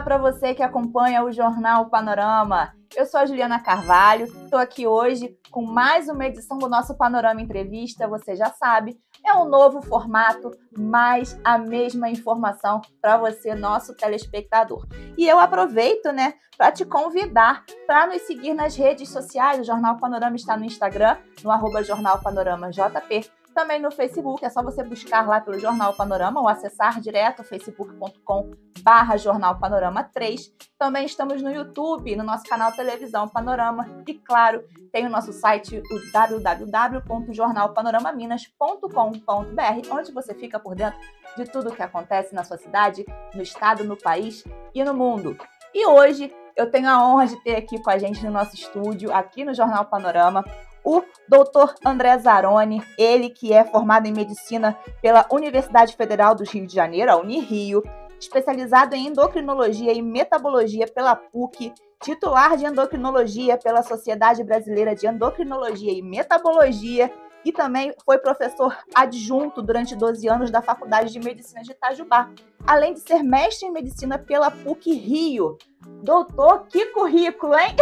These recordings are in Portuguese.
Olá para você que acompanha o Jornal Panorama. Eu sou a Juliana Carvalho, estou aqui hoje com mais uma edição do nosso Panorama Entrevista. Você já sabe, é um novo formato, mas a mesma informação para você, nosso telespectador. E eu aproveito, para te convidar para nos seguir nas redes sociais. O Jornal Panorama está no Instagram, no @Jornal Panorama JP. Também no Facebook, é só você buscar lá pelo Jornal Panorama ou acessar direto facebook.com/Jornal Panorama 3. Também estamos no YouTube, no nosso canal Televisão Panorama. E, claro, tem o nosso site, o www.jornalpanoramaminas.com.br, onde você fica por dentro de tudo o que acontece na sua cidade, no estado, no país e no mundo. E hoje eu tenho a honra de ter aqui com a gente no nosso estúdio, aqui no Jornal Panorama, o Dr. André Zaroni, ele que é formado em Medicina pela Universidade Federal do Rio de Janeiro, a Unirio, especializado em Endocrinologia e Metabologia pela PUC, titular de Endocrinologia pela Sociedade Brasileira de Endocrinologia e Metabologia e também foi professor adjunto durante 12 anos da Faculdade de Medicina de Itajubá, além de ser mestre em Medicina pela PUC Rio. Doutor, que currículo, hein?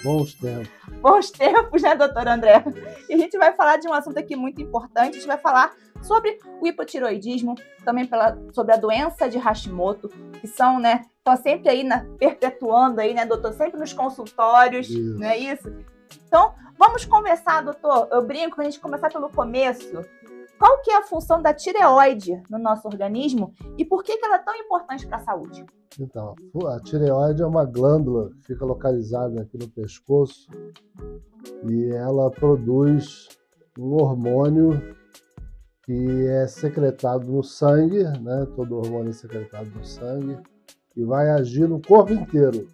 Bons tempos. Bons tempos, né, doutor André? E a gente vai falar de um assunto aqui muito importante, a gente vai falar sobre o hipotiroidismo, também sobre a doença de Hashimoto, que são, estão sempre aí, perpetuando aí, doutor? Sempre nos consultórios, isso. Não é isso? Então, vamos conversar, doutor. Eu brinco, a gente começar pelo começo. Qual que é a função da tireoide no nosso organismo e por que ela é tão importante para a saúde? Então, a tireoide é uma glândula que fica localizada aqui no pescoço e ela produz um hormônio que é secretado no sangue, Todo hormônio é secretado no sangue e vai agir no corpo inteiro.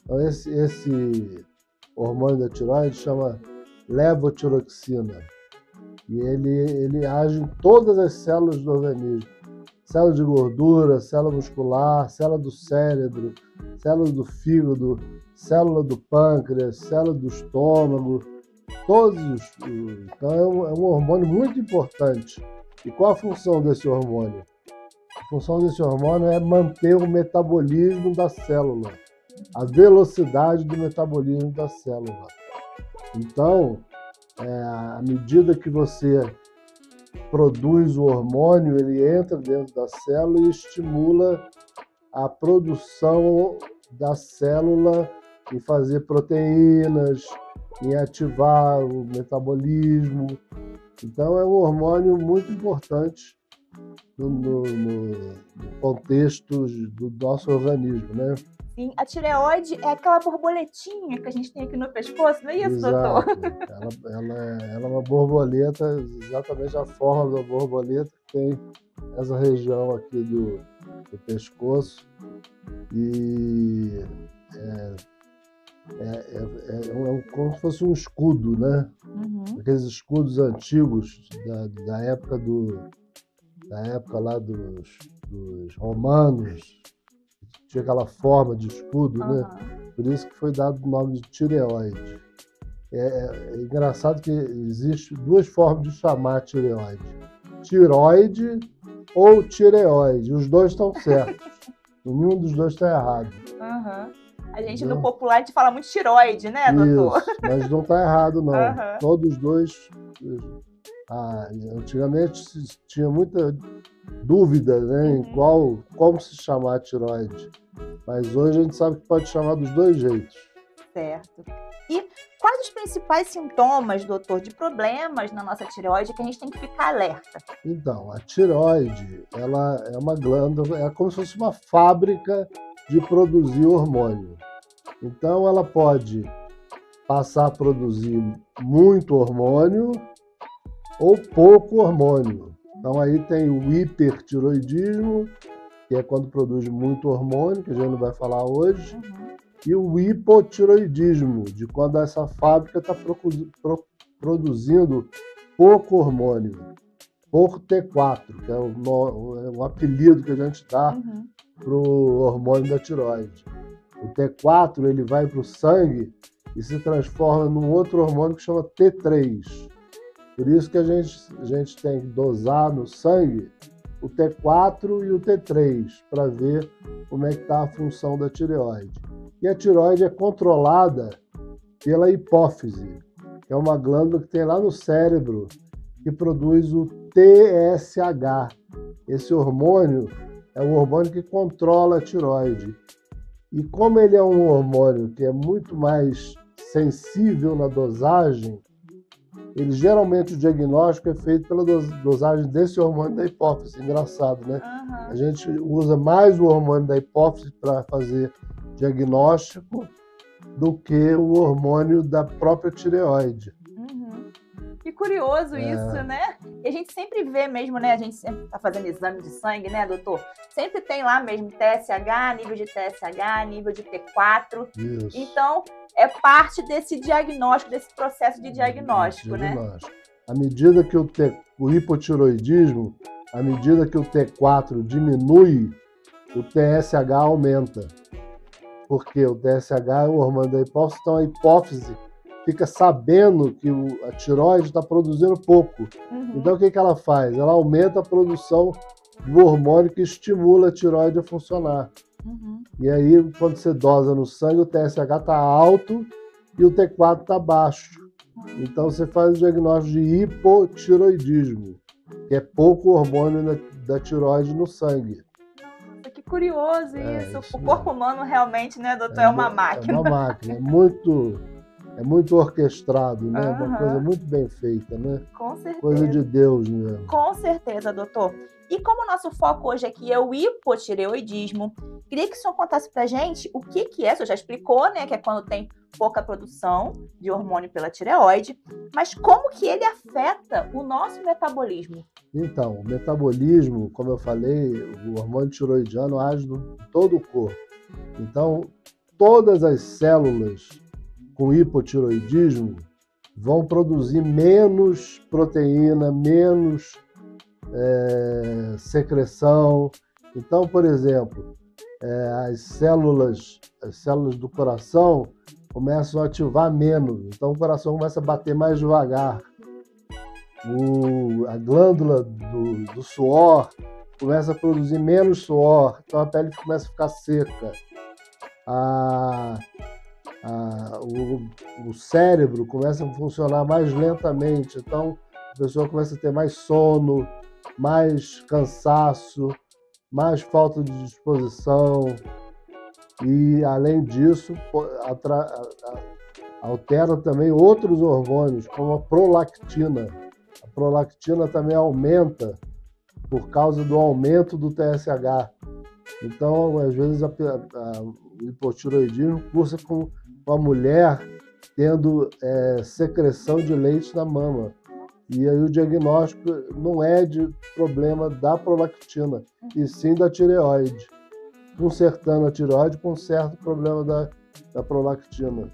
Então, esse hormônio da tireoide chama levotiroxina. E ele age em todas as células do organismo. Célula de gordura, célula muscular, célula do cérebro, célula do fígado, célula do pâncreas, célula do estômago, Então é um hormônio muito importante. E qual a função desse hormônio? A função desse hormônio é manter o metabolismo da célula, a velocidade do metabolismo da célula. Então, à medida que você produz o hormônio, ele entra dentro da célula e estimula a produção da célula em fazer proteínas, em ativar o metabolismo. Então, é um hormônio muito importante no contexto do nosso organismo, Sim, a tireoide é aquela borboletinha que a gente tem aqui no pescoço, não é isso, Exato. doutor? Ela é uma borboleta, exatamente a forma da borboleta que tem essa região aqui do pescoço. E é como se fosse um escudo, Uhum. Aqueles escudos antigos da época lá dos romanos. Tinha aquela forma de escudo, Por isso que foi dado o nome de tireoide. É engraçado que existem duas formas de chamar a tireoide. Tiroide ou tireoide. Os dois estão certos. Nenhum dos dois está errado. Uhum. A gente, no popular, a gente fala muito tiroide, doutor? Isso, mas não está errado, não. Uhum. Todos os dois... antigamente tinha muita dúvida em como se chamar a tireoide. Mas hoje a gente sabe que pode chamar dos dois jeitos. Certo. E quais os principais sintomas, doutor, de problemas na nossa tireoide que a gente tem que ficar alerta? Então, a tireoide, ela é uma glândula, é como se fosse uma fábrica de produzir hormônio. Então, ela pode passar a produzir muito hormônio ou pouco hormônio. Então, aí tem o hipertiroidismo, que é quando produz muito hormônio, que a gente não vai falar hoje, e o hipotiroidismo, de quando essa fábrica está produzindo pouco hormônio, pouco T4, que é um apelido que a gente dá para o hormônio da tireoide. O T4 ele vai para o sangue e se transforma num outro hormônio que chama T3. Por isso que a gente tem que dosar no sangue o T4 e o T3, para ver como é que está a função da tireoide. E a tireoide é controlada pela hipófise, que é uma glândula que tem lá no cérebro, que produz o TSH. Esse hormônio é o hormônio que controla a tireoide. E como ele é um hormônio que é muito mais sensível na dosagem, geralmente o diagnóstico é feito pela dosagem desse hormônio da hipófise. Engraçado, né? Uhum. A gente usa mais o hormônio da hipófise para fazer diagnóstico do que o hormônio da própria tireoide. Uhum. Que curioso isso, né? E a gente sempre vê mesmo, né? A gente sempre está fazendo exame de sangue, né, doutor? Sempre tem lá mesmo TSH, nível de TSH, nível de T4. Isso. Então, é parte desse diagnóstico, desse processo de diagnóstico, né? À medida que o hipotireoidismo, à medida que o T4 diminui, o TSH aumenta. Porque o TSH é o hormônio da hipófise, então a hipófise fica sabendo que a tireoide está produzindo pouco. Uhum. Então o que ela faz? Ela aumenta a produção do hormônio que estimula a tireoide a funcionar. Uhum. E aí, quando você dosa no sangue, o TSH está alto e o T4 está baixo. Então você faz o diagnóstico de hipotireoidismo, que é pouco hormônio da tireoide no sangue. Nossa, que curioso isso. Isso O corpo humano realmente, né, doutor, é uma máquina. É uma máquina, é muito orquestrado, né? Uhum. Uma coisa muito bem feita, né? Com certeza. Coisa de Deus mesmo. Com certeza, doutor. E como o nosso foco hoje aqui é o hipotireoidismo, queria que o senhor contasse pra gente o que é. O senhor já explicou, né, que é quando tem pouca produção de hormônio pela tireoide, mas como que ele afeta o nosso metabolismo? Então, o metabolismo, como eu falei, o hormônio tireoidiano age em todo o corpo. Então, todas as células com hipotireoidismo vão produzir menos proteína, menos secreção. Então, por exemplo, as células do coração começam a ativar menos. Então, o coração começa a bater mais devagar. A glândula do suor começa a produzir menos suor. Então, a pele começa a ficar seca. O cérebro começa a funcionar mais lentamente. Então, a pessoa começa a ter mais sono, mais cansaço, mais falta de disposição e, além disso, altera também outros hormônios, como a prolactina. A prolactina também aumenta por causa do aumento do TSH. Então, às vezes, o hipotireoidismo cursa com a mulher tendo secreção de leite na mama. E aí o diagnóstico não é de problema da prolactina, e sim da tireoide. Consertando a tireoide, conserta o problema da prolactina.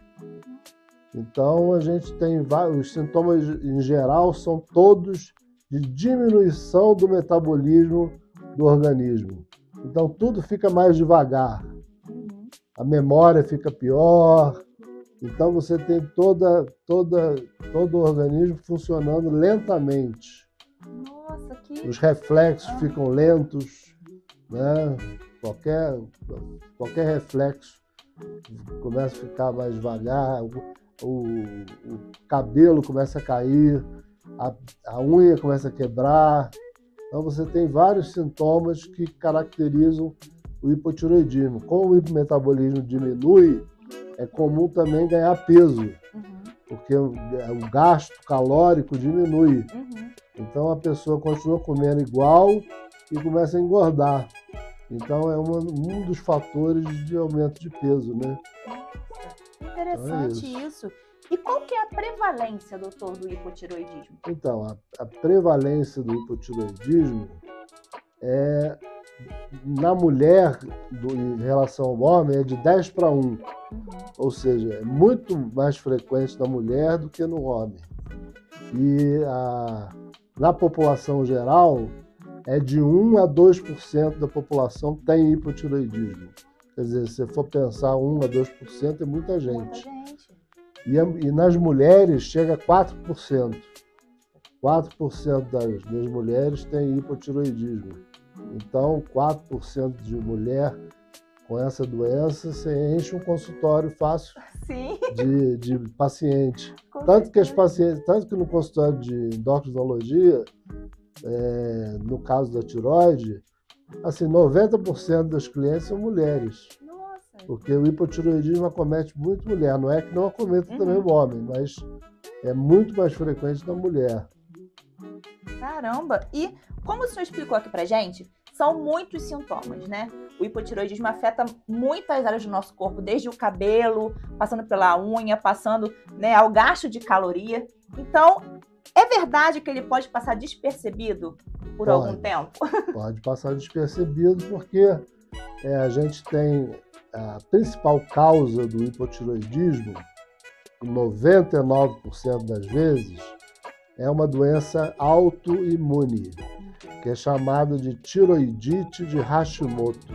Então, a gente tem os sintomas, em geral, são todos de diminuição do metabolismo do organismo. Então, tudo fica mais devagar. A memória fica pior. Então, você tem todo o organismo funcionando lentamente. Nossa, Os reflexos ficam lentos, né? Qualquer reflexo começa a ficar mais devagar, o cabelo começa a cair, a unha começa a quebrar. Então, você tem vários sintomas que caracterizam o hipotireoidismo. Como o metabolismo diminui, é comum também ganhar peso, porque o gasto calórico diminui. Então, a pessoa continua comendo igual e começa a engordar. Então, é um dos fatores de aumento de peso, né? Interessante então, isso. E qual que é a prevalência, doutor, do hipotireoidismo? Então, a prevalência do hipotireoidismo na mulher, em relação ao homem, é de 10:1. Ou seja, é muito mais frequente na mulher do que no homem. E na população geral, é de 1 a 2% da população tem hipotireoidismo. Quer dizer, se você for pensar 1 a 2%, é muita gente. E nas mulheres chega a 4%. 4% das mulheres têm hipotireoidismo. Então, 4% de mulher com essa doença, você enche um consultório fácil Sim. de paciente. Com Tanto que certeza. tanto que no consultório de endocrinologia, no caso da tireoide, assim, 90% dos clientes são mulheres. Nossa. Porque o hipotireoidismo acomete muito mulher. Não é que não acometa também Uhum. o homem, mas é muito mais frequente na mulher. Caramba! E como o senhor explicou aqui pra gente, são muitos sintomas, né? O hipotireoidismo afeta muitas áreas do nosso corpo, desde o cabelo, passando pela unha, passando, né, ao gasto de caloria. Então, é verdade que ele pode passar despercebido por algum tempo? Pode passar despercebido, porque a gente tem a principal causa do hipotireoidismo, 99% das vezes, é uma doença autoimune, que é chamada de tiroidite de Hashimoto.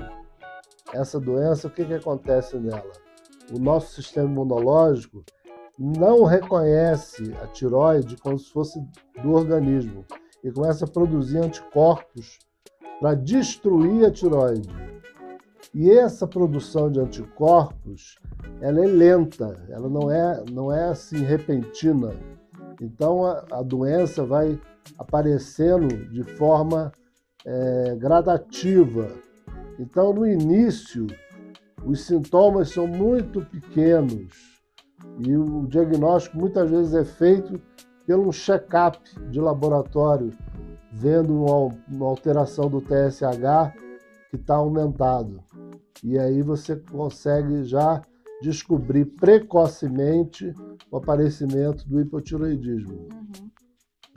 Essa doença, o que acontece nela? O nosso sistema imunológico não reconhece a tireoide como se fosse do organismo e começa a produzir anticorpos para destruir a tireoide. E essa produção de anticorpos, ela é lenta, ela não é assim repentina. Então a doença vai aparecendo de forma gradativa. Então no início os sintomas são muito pequenos e o diagnóstico muitas vezes é feito pelo check-up de laboratório, vendo uma alteração do TSH que está aumentado. E aí você consegue já descobrir precocemente o aparecimento do hipotireoidismo. Uhum.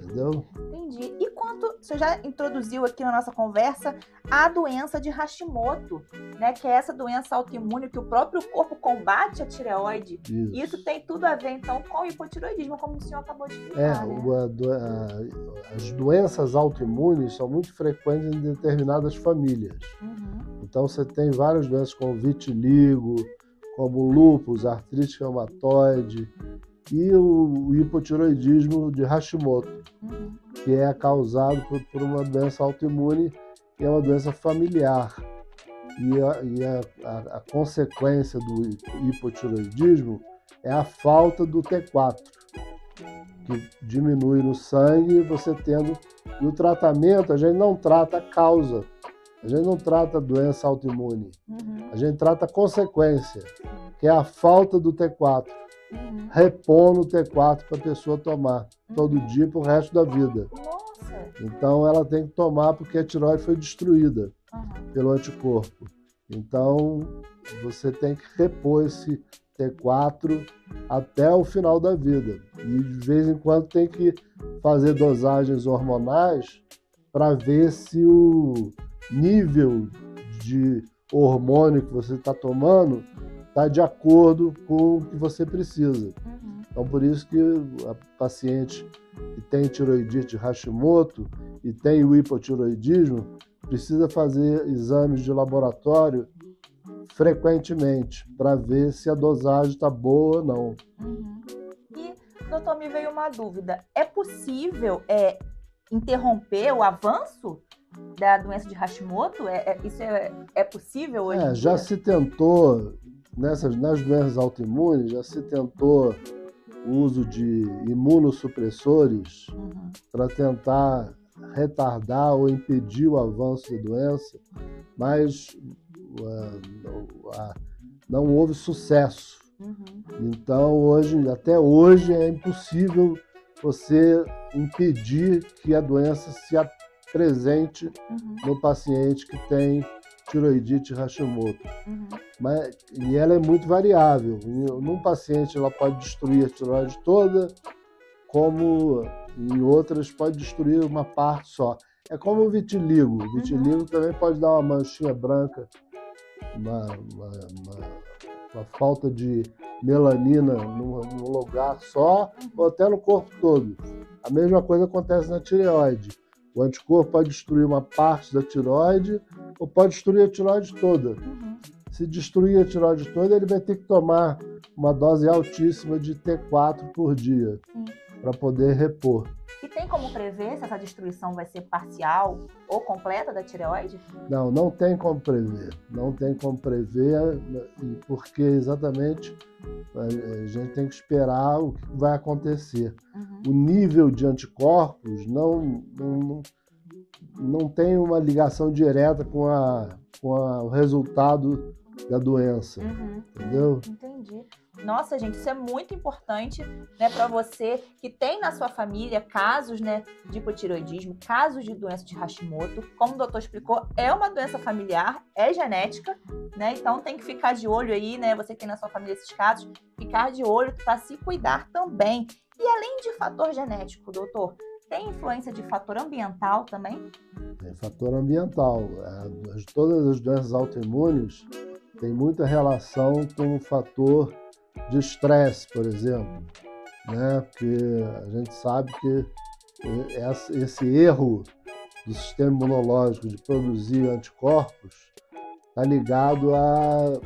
Entendeu? Entendi. E quanto você já introduziu aqui na nossa conversa a doença de Hashimoto, né? Que é essa doença autoimune que o próprio corpo combate a tireoide. Isso tem tudo a ver, então, com o hipotireoidismo, como o senhor acabou de explicar, né? As doenças autoimunes são muito frequentes em determinadas famílias. Uhum. Então, você tem várias doenças como vitiligo, como lúpus, artrite reumatoide e o hipotireoidismo de Hashimoto, que é causado por uma doença autoimune e é uma doença familiar. E a consequência do hipotireoidismo é a falta do T4, que diminui no sangue, você tendo... E o tratamento, a gente não trata a causa, a gente não trata a doença autoimune, a gente trata a consequência, que é a falta do T4. Repondo o T4 para a pessoa tomar todo dia para o resto da vida. Nossa. Então ela tem que tomar porque a tireoide foi destruída pelo anticorpo. Então você tem que repor esse T4 até o final da vida. E de vez em quando tem que fazer dosagens hormonais para ver se o nível de hormônio que você está tomando está de acordo com o que você precisa. Então, por isso que a paciente que tem tireoidite Hashimoto e tem o hipotireoidismo precisa fazer exames de laboratório frequentemente para ver se a dosagem está boa ou não. E, doutor, me veio uma dúvida. É possível interromper o avanço da doença de Hashimoto? Isso é possível hoje em dia? Já se tentou... Nas doenças autoimunes, já se tentou o uso de imunossupressores para tentar retardar ou impedir o avanço da doença, mas não houve sucesso. Então, até hoje, é impossível você impedir que a doença se apresente no paciente que tem tireoidite Hashimoto. E ela é muito variável. Num paciente ela pode destruir a tireoide toda, como em outras pode destruir uma parte só. É como o vitiligo. O vitiligo também pode dar uma manchinha branca, uma falta de melanina num lugar só, ou até no corpo todo. A mesma coisa acontece na tireoide. O anticorpo pode destruir uma parte da tireoide ou pode destruir a tireoide toda. Se destruir a tireoide toda, ele vai ter que tomar uma dose altíssima de T4 por dia para poder repor. E tem como prever se essa destruição vai ser parcial ou completa da tireoide? Não, não tem como prever. Não tem como prever, porque exatamente a gente tem que esperar o que vai acontecer. O nível de anticorpos não tem uma ligação direta com o resultado da doença, entendeu? Entendi. Nossa, gente, isso é muito importante, né, para você que tem na sua família casos, né, de hipotireoidismo, casos de doença de Hashimoto. Como o doutor explicou, é uma doença familiar, é genética, né? Então tem que ficar de olho aí, né? Você que tem na sua família esses casos, ficar de olho para se cuidar também. E além de fator genético, doutor, tem influência de fator ambiental também? Tem fator ambiental. Todas as doenças autoimunes têm muita relação com o fator de estresse, por exemplo, né? Porque a gente sabe que esse erro do sistema imunológico de produzir anticorpos está ligado a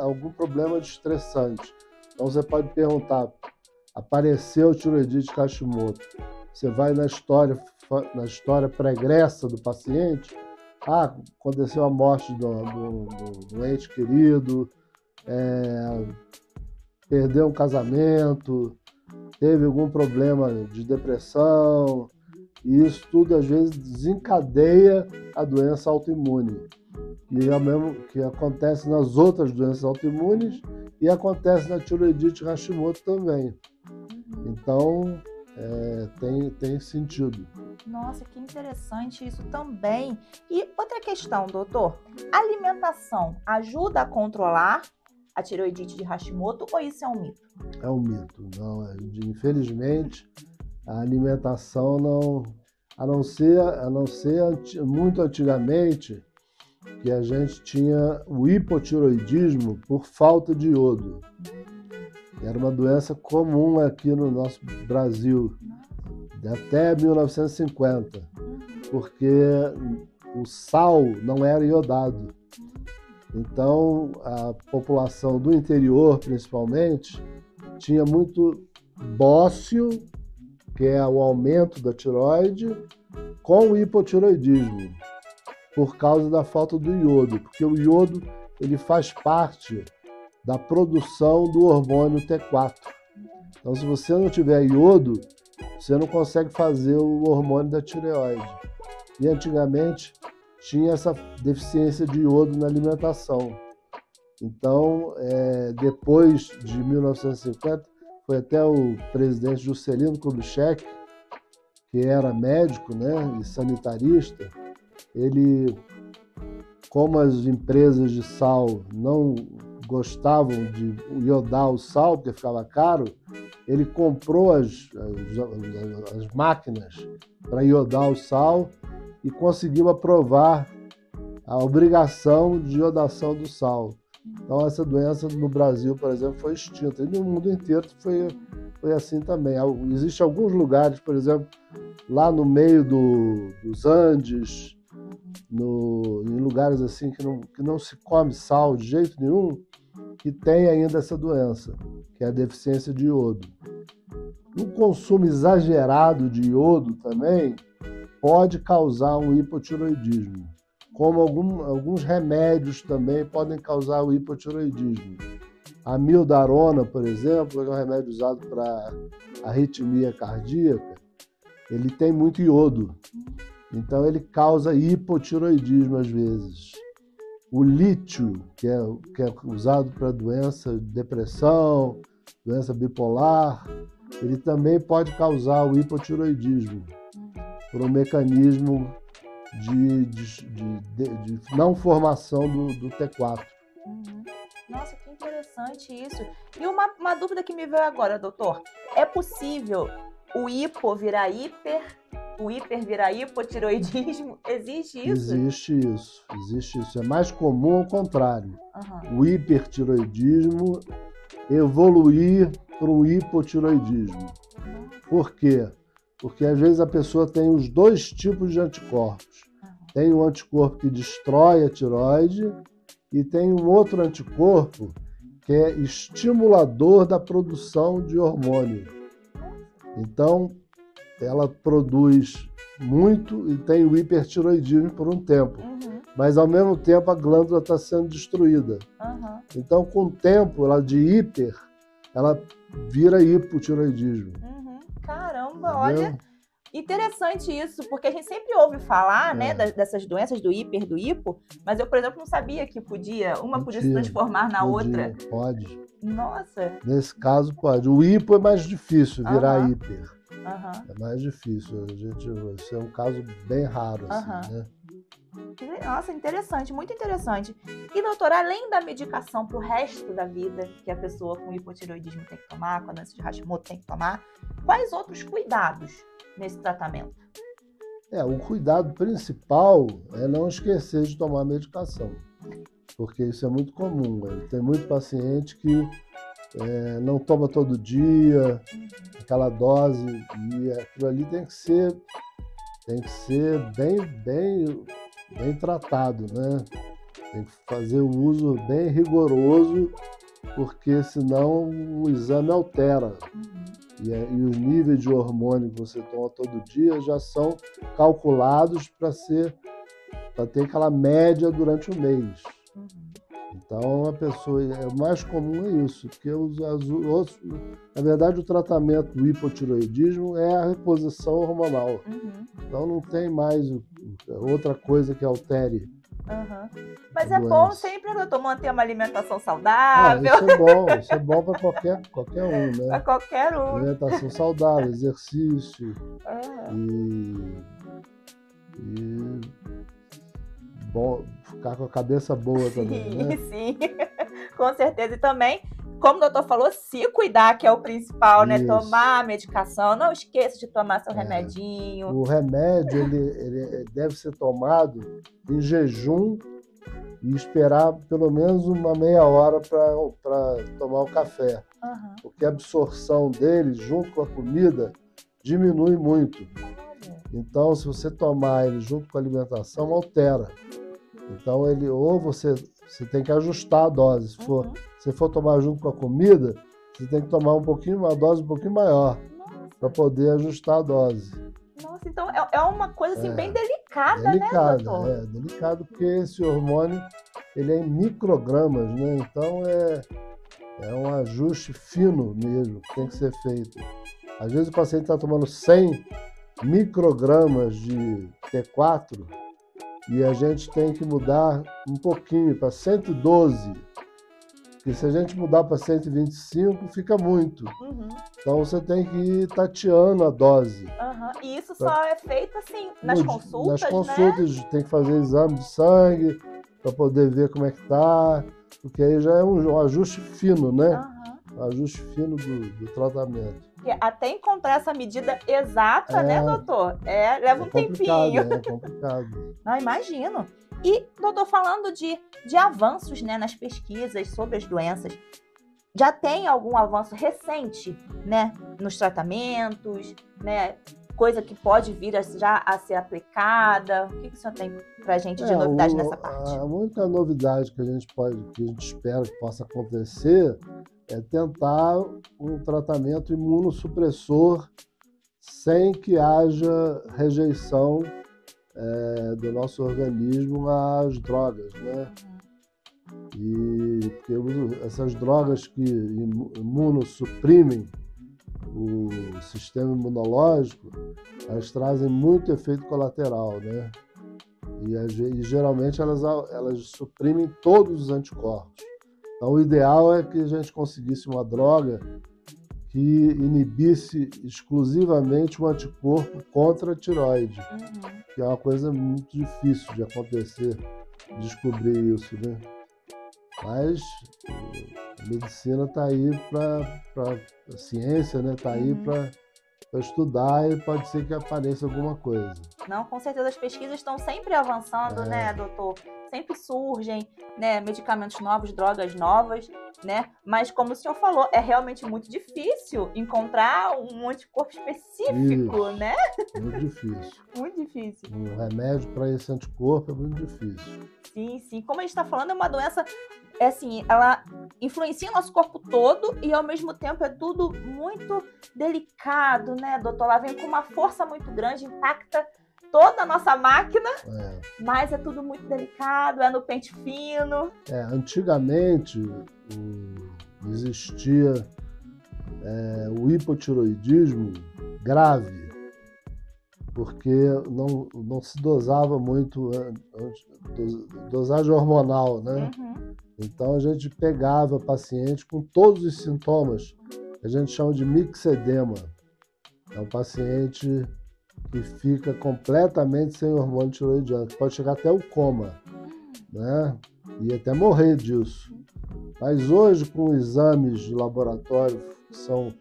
algum problema de estressante. Então você pode perguntar, apareceu tireoidite Hashimoto, você vai na história pregressa do paciente, aconteceu a morte do ente querido, perdeu um casamento, teve algum problema de depressão, e isso tudo às vezes desencadeia a doença autoimune. E é o mesmo que acontece nas outras doenças autoimunes e acontece na tireoidite Hashimoto também. Então, tem sentido. Nossa, que interessante isso também. E outra questão, doutor, a alimentação ajuda a controlar a tireoidite de Hashimoto ou isso é um mito? É um mito, não. Infelizmente, a alimentação não, a não ser muito antigamente, que a gente tinha o hipotireoidismo por falta de iodo. Era uma doença comum aqui no nosso Brasil, até 1950, porque o sal não era iodado. Então, a população do interior, principalmente, tinha muito bócio, que é o aumento da tireoide, com o hipotireoidismo, por causa da falta do iodo, porque o iodo ele faz parte da produção do hormônio T4. Então, se você não tiver iodo, você não consegue fazer o hormônio da tireoide. E antigamente tinha essa deficiência de iodo na alimentação. Então, depois de 1950, foi até o presidente Juscelino Kubitschek, que era médico, né, e sanitarista, ele, como as empresas de sal não gostavam de iodar o sal, porque ficava caro, ele comprou as máquinas para iodar o sal e conseguiu aprovar a obrigação de iodação do sal. Então, essa doença no Brasil, por exemplo, foi extinta. E no mundo inteiro foi assim também. Existem alguns lugares, por exemplo, lá no meio dos Andes, em lugares assim que não se come sal de jeito nenhum, que tem ainda essa doença, que é a deficiência de iodo. O consumo exagerado de iodo também pode causar um hipotireoidismo, como alguns remédios também podem causar o hipotireoidismo. A mildarona, por exemplo, que é um remédio usado para arritmia cardíaca, ele tem muito iodo, então ele causa hipotireoidismo às vezes. O lítio, que é usado para doença de depressão, doença bipolar, ele também pode causar o hipotireoidismo por um mecanismo de não formação do T4. Nossa, que interessante isso. E uma dúvida que me veio agora, doutor. É possível o hipo virar hiper, o hiper virar hipotireoidismo? Existe isso? Existe isso. É mais comum ao contrário. O hipertireoidismo evoluir para um hipotireoidismo. Por quê? Porque às vezes a pessoa tem os dois tipos de anticorpos. Tem um anticorpo que destrói a tireoide e tem um outro anticorpo que é estimulador da produção de hormônio. Então, ela produz muito e tem o hipertiroidismo por um tempo. Mas, ao mesmo tempo, a glândula está sendo destruída. Então, com o tempo, ela de hiper, ela vira hipotiroidismo. Caramba, olha, interessante isso, porque a gente sempre ouve falar, né, dessas doenças do hiper, do hipo, mas eu, por exemplo, não sabia que uma podia se transformar na outra. Pode. Nossa. Nesse caso, pode. O hipo é mais difícil, virar hiper. É mais difícil. Isso é um caso bem raro, assim, né? Nossa, interessante, muito interessante. E, doutora, além da medicação para o resto da vida que a pessoa com hipotireoidismo tem que tomar, com a doença de Hashimoto tem que tomar, quais outros cuidados nesse tratamento? O cuidado principal é não esquecer de tomar medicação, porque isso é muito comum. Tem muito paciente que não toma todo dia, aquela dose, e aquilo ali tem que ser bem tratado, né? Tem que fazer o uso bem rigoroso, porque senão o exame altera. E os níveis de hormônio que você toma todo dia já são calculados para ter aquela média durante o mês. Então, o mais comum é isso, porque na verdade, o tratamento do hipotireoidismo é a reposição hormonal. Então, não tem mais outra coisa que altere. Mas é bom sempre, doutor, manter uma alimentação saudável. Isso é bom para qualquer um, né? Para qualquer um. Alimentação saudável, exercício e bom, ficar com a cabeça boa também, né? Sim, com certeza. E também, como o doutor falou, se cuidar, que é o principal, né? Tomar a medicação, não esqueça de tomar seu remedinho. O remédio, ele deve ser tomado em jejum e esperar pelo menos uma meia hora para tomar o café. Porque a absorção dele, junto com a comida, diminui muito. Então, se você tomar ele junto com a alimentação, altera. Então, você tem que ajustar a dose. Se for tomar junto com a comida, você tem que tomar uma dose um pouquinho maior para poder ajustar a dose. Nossa, então é uma coisa assim, bem delicada, né, doutor? É delicado, porque esse hormônio ele é em microgramas, né? Então, é um ajuste fino mesmo que tem que ser feito. Às vezes o paciente está tomando 100 microgramas de T4 e a gente tem que mudar um pouquinho para 112, porque se a gente mudar para 125 fica muito. Então você tem que ir tateando a dose. E isso só é feito assim nas consultas, Nas consultas, né? Tem que fazer exame de sangue para poder ver como é que tá, porque aí já é um ajuste fino, né? Um ajuste fino do tratamento. Porque até encontrar essa medida exata, né, doutor? Leva um tempinho. É complicado. Não, imagino. E, doutor, falando de avanços, né, nas pesquisas sobre as doenças, já tem algum avanço recente, né, nos tratamentos, né, coisa que pode vir já a ser aplicada? O que o senhor tem para a gente de novidade nessa parte? A única novidade que a gente espera que possa acontecer é tentar um tratamento imunossupressor sem que haja rejeição do nosso organismo às drogas, né? E porque essas drogas que imunossuprimem o sistema imunológico, elas trazem muito efeito colateral, né? E geralmente elas suprimem todos os anticorpos. Então, o ideal é que a gente conseguisse uma droga que inibisse exclusivamente o anticorpo contra a tireoide, que é uma coisa muito difícil de acontecer, descobrir isso, né? Mas a medicina está aí a ciência, né? Está aí para estudar e pode ser que apareça alguma coisa. Não, com certeza as pesquisas estão sempre avançando, né, doutor? Sempre surgem, né, medicamentos novos, drogas novas, né? Mas como o senhor falou, é realmente muito difícil encontrar um anticorpo específico, né? Muito difícil. Muito difícil. Um remédio para esse anticorpo é muito difícil. Sim, sim. Como a gente está falando, é uma doença assim, ela influencia o nosso corpo todo e ao mesmo tempo é tudo muito delicado, né, doutor? Ela vem com uma força muito grande, impacta toda a nossa máquina, mas é tudo muito delicado, é no pente fino. Antigamente existia o hipotireoidismo grave, porque não se dosava muito dosagem hormonal, né? Uhum. Então a gente pegava paciente com todos os sintomas, a gente chama de mixedema. É um paciente que fica completamente sem hormônio tireoidiano, que pode chegar até o coma, né? E até morrer disso. Mas hoje, com exames de laboratório que são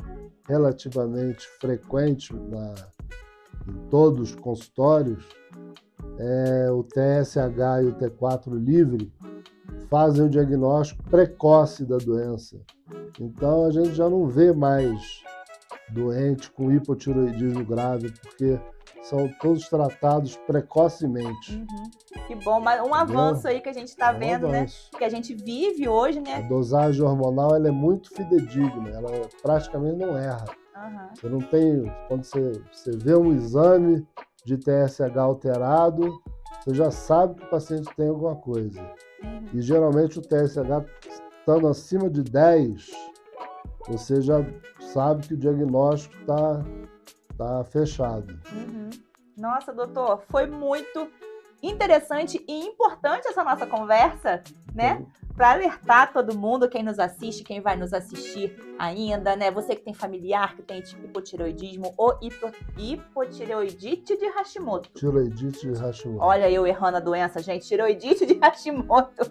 relativamente frequentes em todos os consultórios, o TSH e o T4 livre fazem o diagnóstico precoce da doença. Então a gente já não vê mais doente com hipotireoidismo grave, porque são todos tratados precocemente. Que bom, mas um avanço aí que a gente está vendo, né? Que a gente vive hoje, né? A dosagem hormonal ela é muito fidedigna, ela praticamente não erra. Você não tem, quando você vê um exame de TSH alterado, você já sabe que o paciente tem alguma coisa. E geralmente o TSH estando acima de 10, você já sabe que o diagnóstico está fechado. Nossa, doutor, foi muito interessante e importante essa nossa conversa, né? Para alertar todo mundo, quem nos assiste, quem vai nos assistir ainda, né? Você que tem familiar que tem hipotireoidismo ou hipotireoidite de Hashimoto. Tireoidite de Hashimoto. Olha eu errando a doença, gente. Tireoidite de Hashimoto.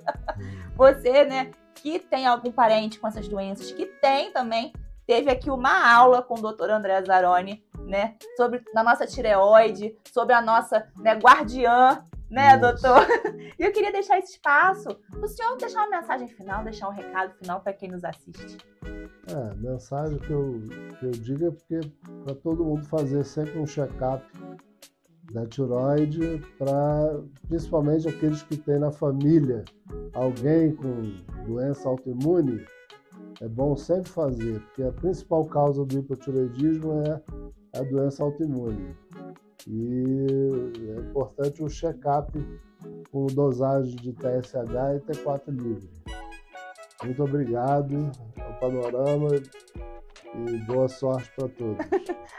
Você, né, que tem algum parente com essas doenças, que tem também, teve aqui uma aula com o Dr. André Azzaroni, né, sobre a nossa tireoide, sobre a nossa, né, guardiã, né, doutor? E eu queria deixar esse espaço para o senhor deixar uma mensagem final, deixar um recado final para quem nos assiste. A mensagem que eu digo é porque para todo mundo fazer sempre um check-up da tireoide, principalmente aqueles que têm na família alguém com doença autoimune, é bom sempre fazer, porque a principal causa do hipotireoidismo é a doença autoimune. E é importante um check-up com dosagem de TSH e T4 livre. Muito obrigado ao Panorama e boa sorte para todos.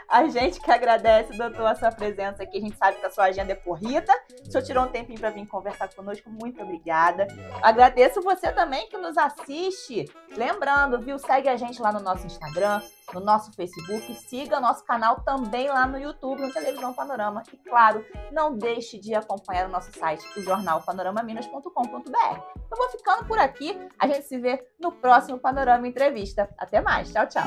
A gente que agradece, doutor, a sua presença aqui. A gente sabe que a sua agenda é corrida. O senhor tirou um tempinho para vir conversar conosco. Muito obrigada. Agradeço você também que nos assiste. Lembrando, viu? Segue a gente lá no nosso Instagram, no nosso Facebook. Siga nosso canal também lá no YouTube, no Televisão Panorama. E, claro, não deixe de acompanhar o nosso site, o jornal panoramaminas.com.br. Eu vou ficando por aqui. A gente se vê no próximo Panorama Entrevista. Até mais. Tchau, tchau.